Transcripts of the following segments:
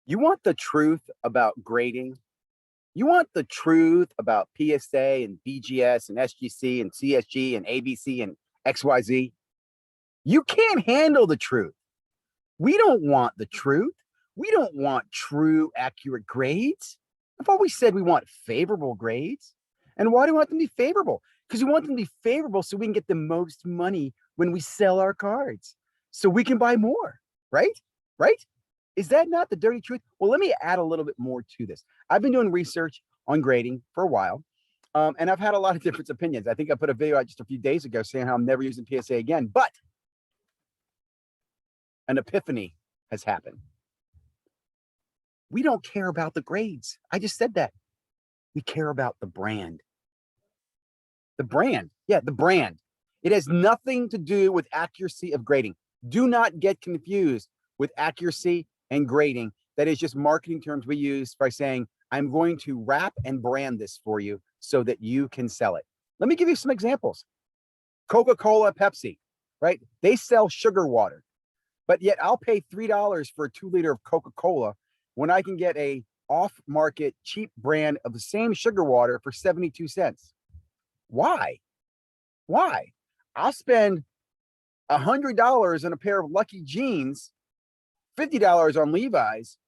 You want the truth about grading? You want the truth about PSA and BGS and SGC and CSG and ABC and XYZ? You can't handle the truth. We don't want the truth. We don't want true, accurate grades. I've always said we want favorable grades. And why do we want them to be favorable? Because we want them to be favorable so we can get the most money when we sell our cards, so we can buy more, right? Right? Is that not the dirty truth? Well, let me add a little bit more to this. I've been doing research on grading for a while, and I've had a lot of different opinions. I think I put a video out just a few days ago saying how I'm never using PSA again, but an epiphany has happened. We don't care about the grades. I just said that. We care about the brand. The brand. Yeah, the brand. It has nothing to do with accuracy of grading. Do not get confused with accuracy and grading. That is just marketing terms we use by saying, I'm going to wrap and brand this for you so that you can sell it. Let me give you some examples. Coca-Cola, Pepsi, right? They sell sugar water, but yet I'll pay $3 for a 2-liter of Coca-Cola when I can get a off-market cheap brand of the same sugar water for 72 cents. Why? Why? I'll spend $100 on a pair of Lucky jeans, $50 on Levi's,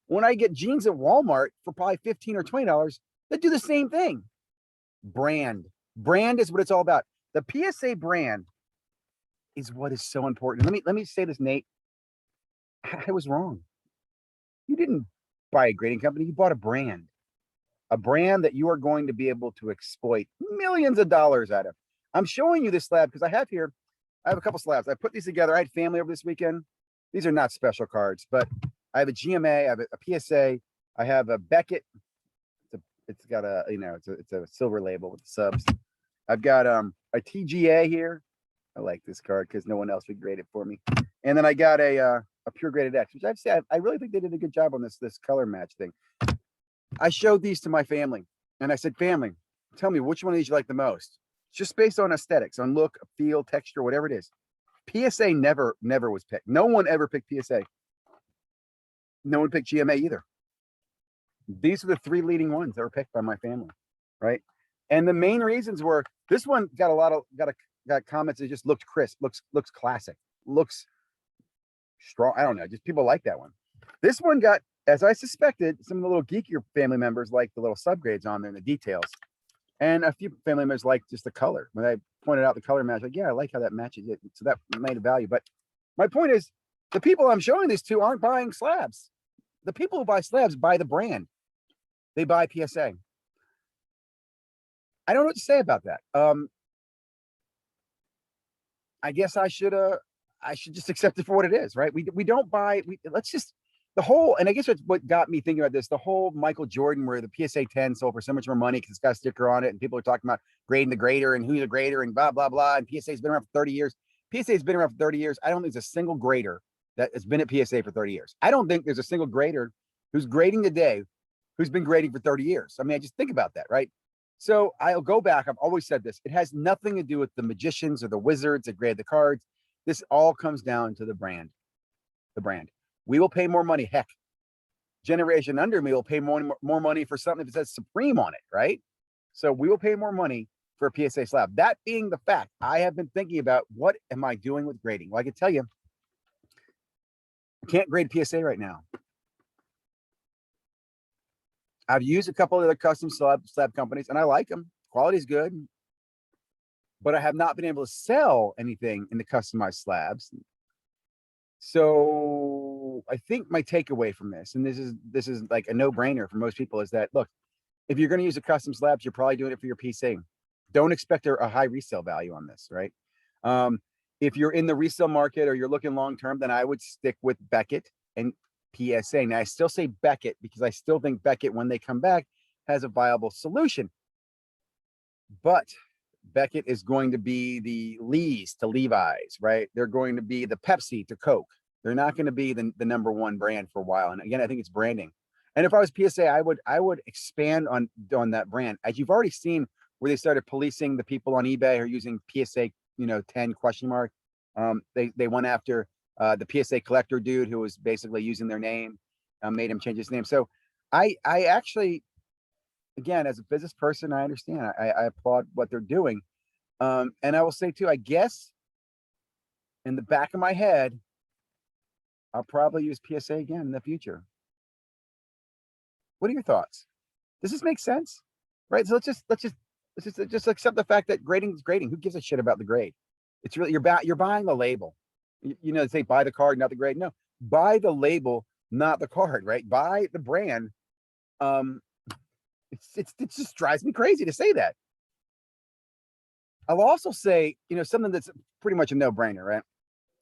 when I get jeans at Walmart for probably $15 or $20 that do the same thing. Brand. Brand is what it's all about. The PSA brand is what is so important. Let me say this, Nate. I was wrong. You didn't buy a grading company, you bought a brand that you are going to be able to exploit millions of dollars out of. I'm showing you this slab because I have a couple slabs. I put these together. I had family over this weekend. These are not special cards, but I have a GMA, I have a PSA, I have a Beckett. It's got a, it's a silver label with the subs. I've got a TGA here. I like this card because no one else would grade it for me. And then I got a pure graded X, which I've said I really think they did a good job on this color match thing. I showed these to my family and I said, family, tell me which one of these you like the most. Just based on aesthetics, on look, feel, texture, whatever it is. PSA never was picked. No one ever picked PSA. No one picked GMA either. These are the 3 leading ones that were picked by my family, right? And the main reasons were this one got comments that just looked crisp, looks classic, looks strong. I don't know, just people like that one. This one got, as I suspected, some of the little geekier family members like the little subgrades on there and the details. And a few family members like just the color. When I pointed out the color match, like, yeah, I like how that matches it. So that made a value. But my point is, the people I'm showing this to aren't buying slabs. The people who buy slabs buy the brand. They buy PSA. I don't know what to say about that. I guess I should just accept it for what it is, right? We don't buy. Let's just the whole. And I guess what got me thinking about this, the whole Michael Jordan, where the PSA 10 sold for so much more money because it's got a sticker on it, and people are talking about grading the grader and who's a grader and blah blah blah. And PSA's been around for 30 years. PSA's been around for 30 years. I don't think there's a single grader that has been at PSA for 30 years. I don't think there's a single grader who's grading today who's been grading for 30 years. I mean, I just think about that, right? So I'll go back. I've always said this. It has nothing to do with the magicians or the wizards that grade the cards. This all comes down to the brand. The brand. We will pay more money. Heck, generation under me will pay more money for something that says Supreme on it, right? So we will pay more money for a PSA slab. That being the fact, I have been thinking about what am I doing with grading? Well, I can tell you, I can't grade PSA right now. I've used a couple of other custom slab companies and I like them. Quality's good, but I have not been able to sell anything in the customized slabs. So I think my takeaway from this, and this is like a no-brainer for most people, is that, look, if you're going to use a custom slabs, you're probably doing it for your PC. Don't expect a high resale value on this, right? If you're in the resale market or you're looking long-term, then I would stick with Beckett and PSA. Now, I still say Beckett because I still think Beckett, when they come back, has a viable solution. But Beckett is going to be the Lee's to Levi's, right? They're going to be the Pepsi to Coke. They're not going to be the number one brand for a while. And again, I think it's branding. And if I was PSA, I would expand on that brand. As you've already seen, where they started policing the people on eBay who are using PSA, 10 question mark. They went after the PSA collector dude who was basically using their name. made him change his name. So I actually, again, as a business person, I understand. I applaud what they're doing. And I will say too, I guess in the back of my head, I'll probably use PSA again in the future. What are your thoughts? Does this make sense? Right. So let's just accept the fact that grading is grading. Who gives a shit about the grade? It's really you're buying the label. You know, they say buy the card, not the grade. No, buy the label, not the card. Right? Buy the brand. Um, it just drives me crazy to say that. I'll also say, you know, something that's pretty much a no-brainer, right?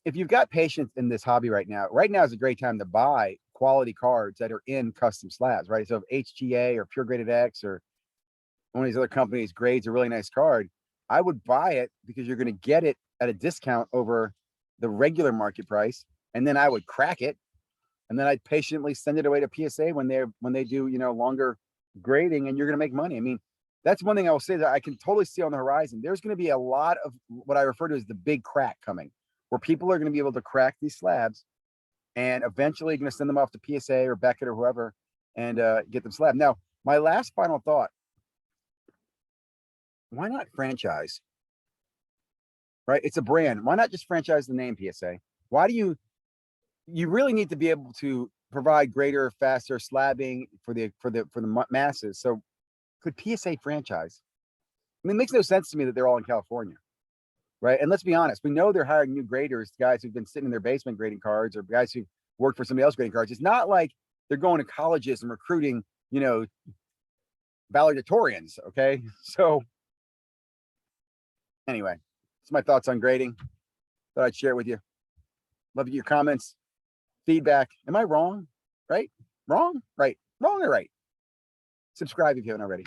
If you've got patience in this hobby right now is a great time to buy quality cards that are in custom slabs, right? So if HGA or Pure Graded X or one of these other companies grades a really nice card, I would buy it because you're going to get it at a discount over the regular market price, and then I would crack it, and then I'd patiently send it away to PSA when they do, you know, longer grading, and you're going to make money. I mean, that's one thing I will say that I can totally see on the horizon. There's going to be a lot of what I refer to as the big crack coming, where people are going to be able to crack these slabs, and eventually going to send them off to PSA or Beckett or whoever, and get them slabbed. Now, my last final thought: why not franchise? Right? It's a brand. Why not just franchise the name PSA? Why do you really need to be able to provide greater, faster slabbing for the masses? So could PSA franchise? I mean, it makes no sense to me that they're all in California, right? And let's be honest, we know they're hiring new graders, guys who've been sitting in their basement grading cards, or guys who work for somebody else grading cards. It's not like they're going to colleges and recruiting, you know, valedictorians. Okay, so anyway, it's my thoughts on grading. Thought I'd share it with you. Love your comments, feedback. Am I wrong? Right? Wrong? Right? Wrong or right? Subscribe if you haven't already.